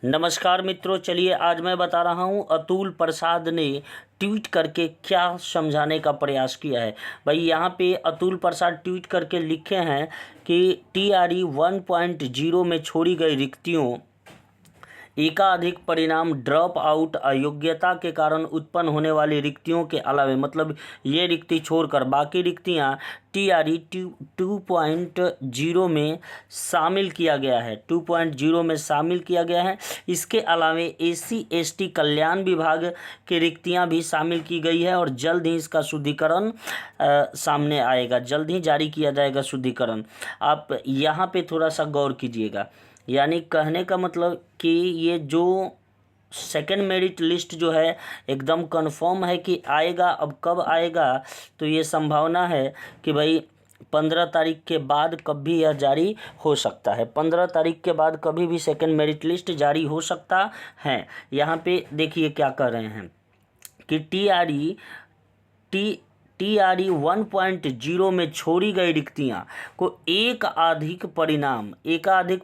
नमस्कार मित्रों, चलिए आज मैं बता रहा हूं अतुल प्रसाद ने ट्वीट करके क्या समझाने का प्रयास किया है। भाई यहाँ पे अतुल प्रसाद ट्वीट करके लिखे हैं कि TRE 1.0 में छोड़ी गई रिक्तियों एकाधिक परिणाम ड्रॉप आउट अयोग्यता के कारण उत्पन्न होने वाली रिक्तियों के अलावा, मतलब ये रिक्ति छोड़कर बाकी रिक्तियां TRE 2.0 में शामिल किया गया है 2.0 में शामिल किया गया है। इसके अलावा SC/ST कल्याण विभाग की रिक्तियां भी शामिल की गई है और जल्द ही इसका शुद्धिकरण सामने आएगा, जल्द ही जारी किया जाएगा शुद्धिकरण। आप यहाँ पे थोड़ा सा गौर कीजिएगा। यानी कहने का मतलब कि ये जो सेकेंड मेरिट लिस्ट जो है एकदम कंफर्म है कि आएगा। अब कब आएगा तो ये संभावना है कि भाई 15 तारीख के बाद कभी यह जारी हो सकता है। 15 तारीख के बाद कभी भी सेकेंड मेरिट लिस्ट जारी हो सकता है। यहाँ पे देखिए क्या कर रहे हैं कि TRE 1.0 में छोड़ी गई रिक्तियां को एकाधिक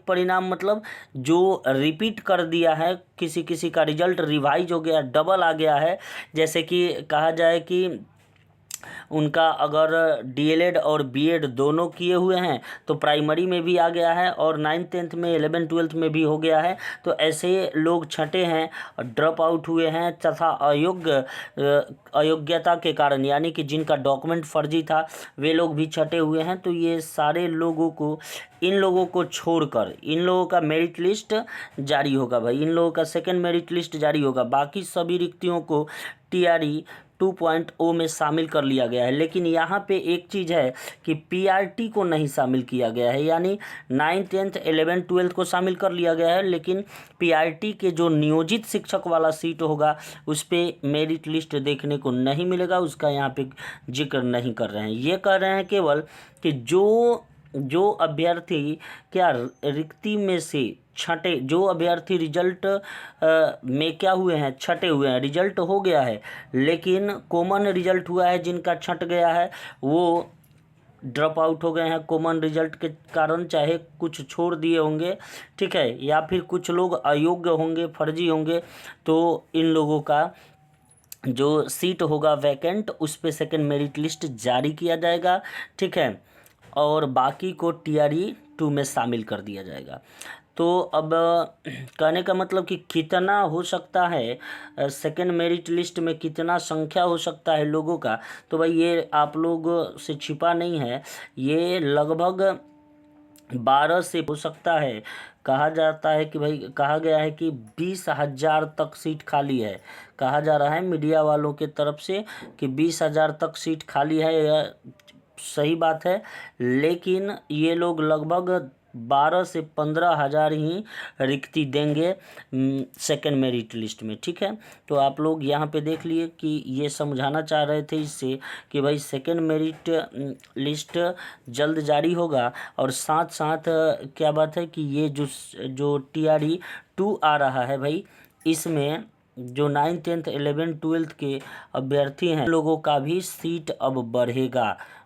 परिणाम मतलब जो रिपीट कर दिया है, किसी किसी का रिजल्ट रिवाइज हो गया, डबल आ गया है। जैसे कि कहा जाए कि उनका अगर DLED और BEd दोनों किए हुए हैं तो प्राइमरी में भी आ गया है और 9th 10th में 11th 12th में भी हो गया है। तो ऐसे लोग छठे हैं, ड्रॉप आउट हुए हैं तथा अयोग्यता के कारण, यानी कि जिनका डॉक्यूमेंट फर्जी था वे लोग भी छठे हुए हैं। तो ये सारे लोगों को, इन लोगों को छोड़कर इन लोगों का मेरिट लिस्ट जारी होगा। भाई इन लोगों का सेकंड मेरिट लिस्ट जारी होगा। बाकी सभी रिक्तियों को TRE 2.0 में शामिल कर लिया गया है। लेकिन यहाँ पे एक चीज़ है कि PRT को नहीं शामिल किया गया है। यानी 9th 10th 11th 12th को शामिल कर लिया गया है, लेकिन PRT के जो नियोजित शिक्षक वाला सीट होगा उस पर मेरिट लिस्ट देखने को नहीं मिलेगा, उसका यहाँ पे जिक्र नहीं कर रहे हैं। ये कह रहे हैं केवल कि जो अभ्यर्थी क्या रिक्ति में से छठे, जो अभ्यर्थी रिजल्ट में क्या हुए हैं, छठे हुए हैं, रिजल्ट हो गया है लेकिन कॉमन रिजल्ट हुआ है, जिनका छट गया है वो ड्रॉप आउट हो गए हैं कॉमन रिजल्ट के कारण, चाहे कुछ छोड़ दिए होंगे, ठीक है, या फिर कुछ लोग अयोग्य होंगे, फर्जी होंगे, तो इन लोगों का जो सीट होगा वैकेंट उस पे सेकेंड मेरिट लिस्ट जारी किया जाएगा, ठीक है, और बाकी को TRE 2 में शामिल कर दिया जाएगा। तो अब कहने का मतलब कि कितना हो सकता है सेकेंड मेरिट लिस्ट में, कितना संख्या हो सकता है लोगों का, तो भाई ये आप लोग से छिपा नहीं है। ये लगभग 12 से हो सकता है। कहा जाता है कि भाई, कहा गया है कि 20,000 तक सीट खाली है। कहा जा रहा है मीडिया वालों के तरफ से कि 20,000 तक सीट खाली है। यह सही बात है, लेकिन ये लोग लगभग 12 से 15,000 ही रिक्ति देंगे सेकेंड मेरिट लिस्ट में, ठीक है। तो आप लोग यहाँ पे देख लिए कि ये समझाना चाह रहे थे इससे कि भाई सेकेंड मेरिट लिस्ट जल्द जारी होगा। और साथ साथ क्या बात है कि ये जो TRE 2 आ रहा है भाई, इसमें जो 9th 10th 11th 12th के अभ्यर्थी हैं लोगों का भी सीट अब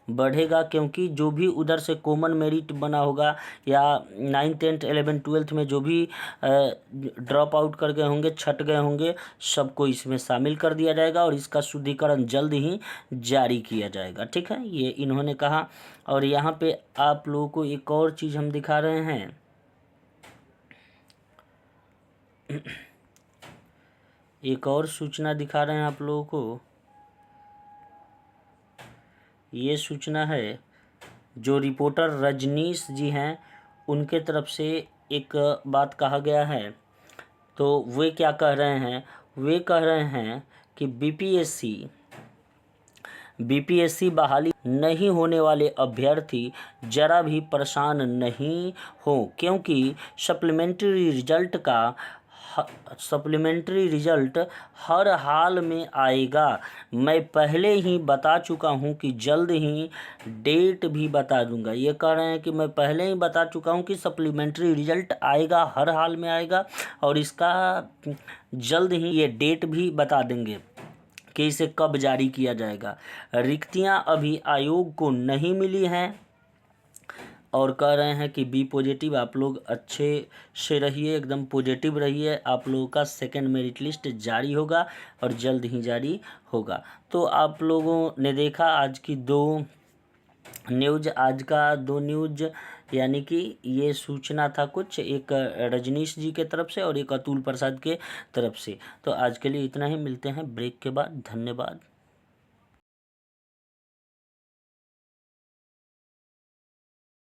बढ़ेगा, क्योंकि जो भी उधर से कॉमन मेरिट बना होगा या 9th 10th 11th 12th में जो भी ड्रॉप आउट कर गए होंगे, छट गए होंगे, सबको इसमें शामिल कर दिया जाएगा और इसका शुद्धिकरण जल्द ही जारी किया जाएगा, ठीक है, ये इन्होंने कहा। और यहाँ पे आप लोगों को एक और चीज़ हम दिखा रहे हैं। एक और सूचना दिखा रहे हैं आप लोगों को। ये सूचना है जो रिपोर्टर रजनीश जी हैं उनके तरफ से एक बात कहा गया है। तो वे क्या कह रहे हैं, वे कह रहे हैं कि BPSC बहाली नहीं होने वाले अभ्यर्थी जरा भी परेशान नहीं हो, क्योंकि सप्लीमेंट्री रिजल्ट हर हाल में आएगा। मैं पहले ही बता चुका हूं कि जल्द ही डेट भी बता दूंगा। ये कह रहे हैं कि मैं पहले ही बता चुका हूं कि सप्लीमेंट्री रिजल्ट आएगा, हर हाल में आएगा और इसका जल्द ही ये डेट भी बता देंगे कि इसे कब जारी किया जाएगा। रिक्तियां अभी आयोग को नहीं मिली हैं और कह रहे हैं कि बी पॉजिटिव, आप लोग अच्छे से रहिए, एकदम पॉजिटिव रहिए। आप लोगों का सेकंड मेरिट लिस्ट जारी होगा और जल्द ही जारी होगा। तो आप लोगों ने देखा आज की दो न्यूज़, यानी कि ये सूचना था कुछ, एक रजनीश जी के तरफ से और एक अतुल प्रसाद के तरफ से। तो आज के लिए इतना ही, मिलते हैं ब्रेक के बाद। धन्यवाद।